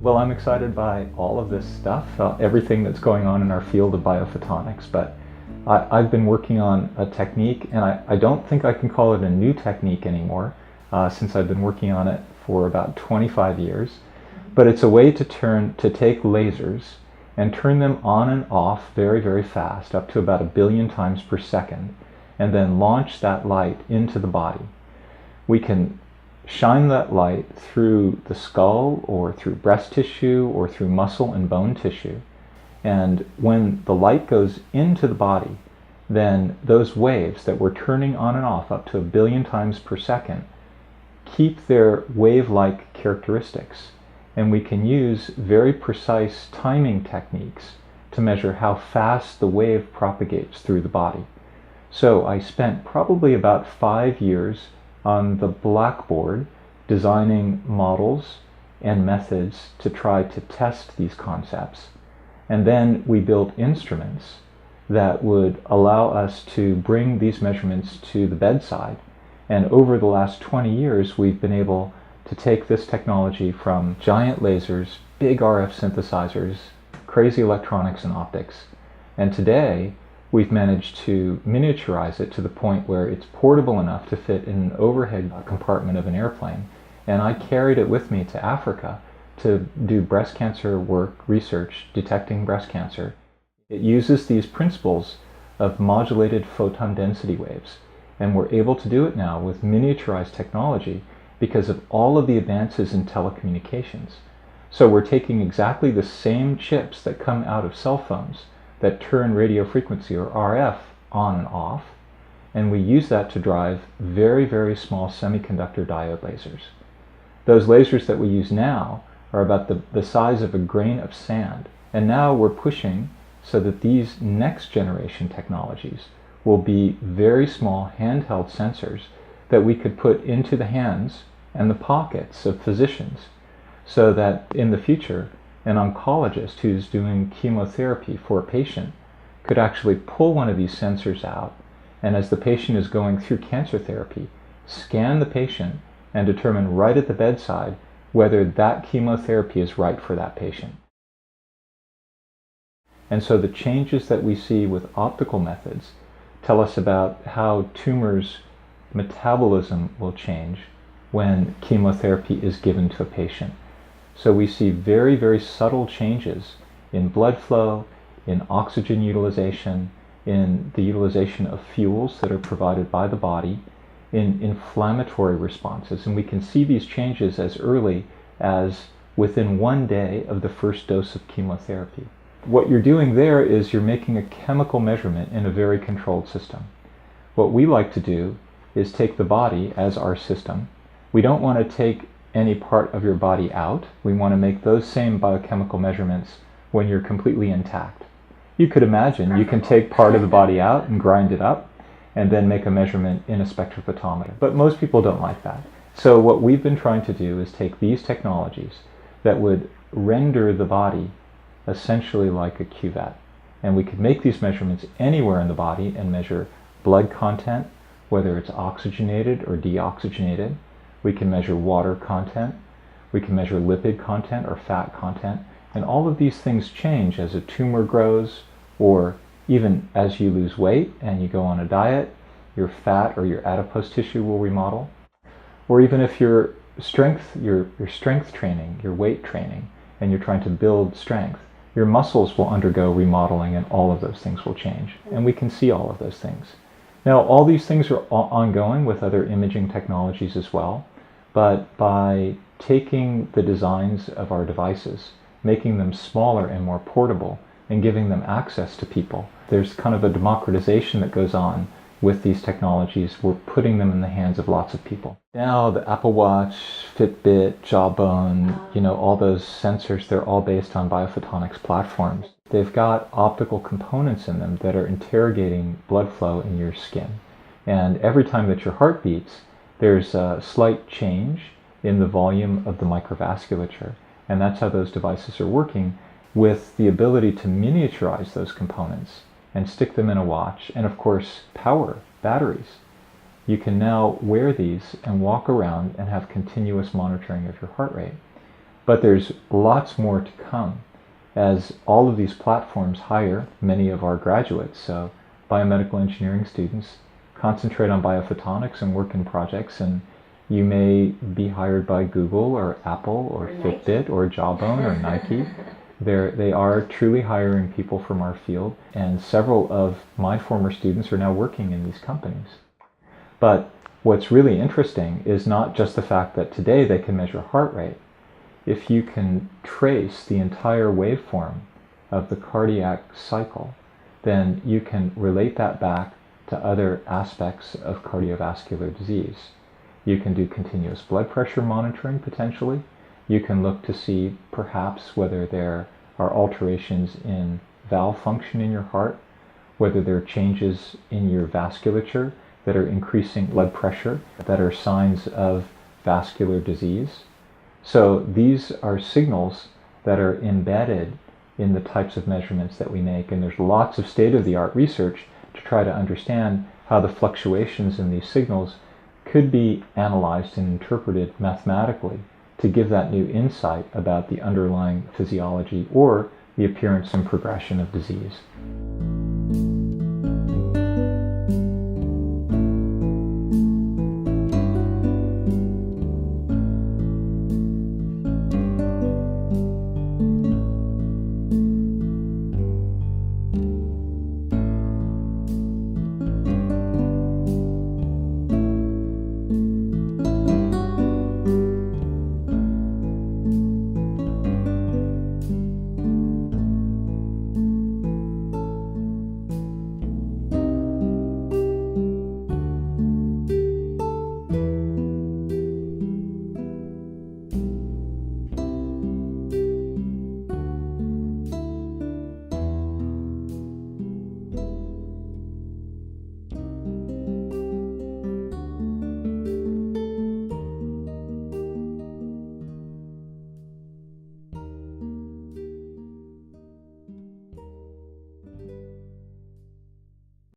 Well, I'm excited by all of this stuff, everything that's going on in our field of biophotonics, but I've been working on a technique, and I don't think I can call it a new technique anymore, since I've been working on it for about 25 years. But it's a way to take lasers and turn them on and off very, very fast, up to about 1 billion times per second, and then launch that light into the body. We can shine that light through the skull or through breast tissue or through muscle and bone tissue. And when the light goes into the body, then those waves that we're turning on and off up to 1 billion times per second keep their wave-like characteristics. And we can use very precise timing techniques to measure how fast the wave propagates through the body. So I spent probably about 5 years on the blackboard designing models and methods to try to test these concepts. And then we built instruments that would allow us to bring these measurements to the bedside. And over the last 20 years, we've been able to take this technology from giant lasers, big RF synthesizers, crazy electronics and optics. And today, we've managed to miniaturize it to the point where it's portable enough to fit in an overhead compartment of an airplane. And I carried it with me to Africa to do breast cancer work, research, detecting breast cancer. It uses these principles of modulated photon density waves. And we're able to do it now with miniaturized technology because of all of the advances in telecommunications. So we're taking exactly the same chips that come out of cell phones that turn radio frequency, or RF, on and off, and we use that to drive very, very small semiconductor diode lasers. Those lasers that we use now are about the size of a grain of sand, and now we're pushing so that these next generation technologies will be very small handheld sensors that we could put into the hands and the pockets of physicians, so that in the future an oncologist who's doing chemotherapy for a patient could actually pull one of these sensors out, and as the patient is going through cancer therapy, scan the patient and determine right at the bedside whether that chemotherapy is right for that patient. And so the changes that we see with optical methods tell us about how tumors' metabolism will change when chemotherapy is given to a patient. So we see very, very subtle changes in blood flow, in oxygen utilization, in the utilization of fuels that are provided by the body, in inflammatory responses. And we can see these changes as early as within 1 day of the first dose of chemotherapy. What you're doing there is you're making a chemical measurement in a very controlled system. What we like to do is take the body as our system. We don't want to take any part of your body out. We want to make those same biochemical measurements when you're completely intact. You could imagine you can take part of the body out and grind it up and then make a measurement in a spectrophotometer. But most people don't like that. So what we've been trying to do is take these technologies that would render the body essentially like a cuvette. And we could make these measurements anywhere in the body and measure blood content, whether it's oxygenated or deoxygenated. We can measure water content. We can measure lipid content or fat content. And all of these things change as a tumor grows, or even as you lose weight and you go on a diet, your fat or your adipose tissue will remodel. Or even if your strength training, your weight training, and you're trying to build strength, your muscles will undergo remodeling and all of those things will change. And we can see all of those things. Now, all these things are ongoing with other imaging technologies as well, but by taking the designs of our devices, making them smaller and more portable, and giving them access to people, there's kind of a democratization that goes on with these technologies. We're putting them in the hands of lots of people. Now the Apple Watch, Fitbit, Jawbone, all those sensors, they're all based on biophotonics platforms. They've got optical components in them that are interrogating blood flow in your skin. And every time that your heart beats, there's a slight change in the volume of the microvasculature. And that's how those devices are working, with the ability to miniaturize those components and stick them in a watch, and of course power, batteries. You can now wear these and walk around and have continuous monitoring of your heart rate. But there's lots more to come as all of these platforms hire many of our graduates. So biomedical engineering students concentrate on biophotonics and work in projects, and you may be hired by Google or Apple or Fitbit or Jawbone or Nike. They are truly hiring people from our field, and several of my former students are now working in these companies. But what's really interesting is not just the fact that today they can measure heart rate. If you can trace the entire waveform of the cardiac cycle, then you can relate that back to other aspects of cardiovascular disease. You can do continuous blood pressure monitoring potentially. You can look to see perhaps whether there are alterations in valve function in your heart, whether there are changes in your vasculature that are increasing blood pressure, that are signs of vascular disease. So these are signals that are embedded in the types of measurements that we make, and there's lots of state-of-the-art research to try to understand how the fluctuations in these signals could be analyzed and interpreted mathematically to give that new insight about the underlying physiology or the appearance and progression of disease.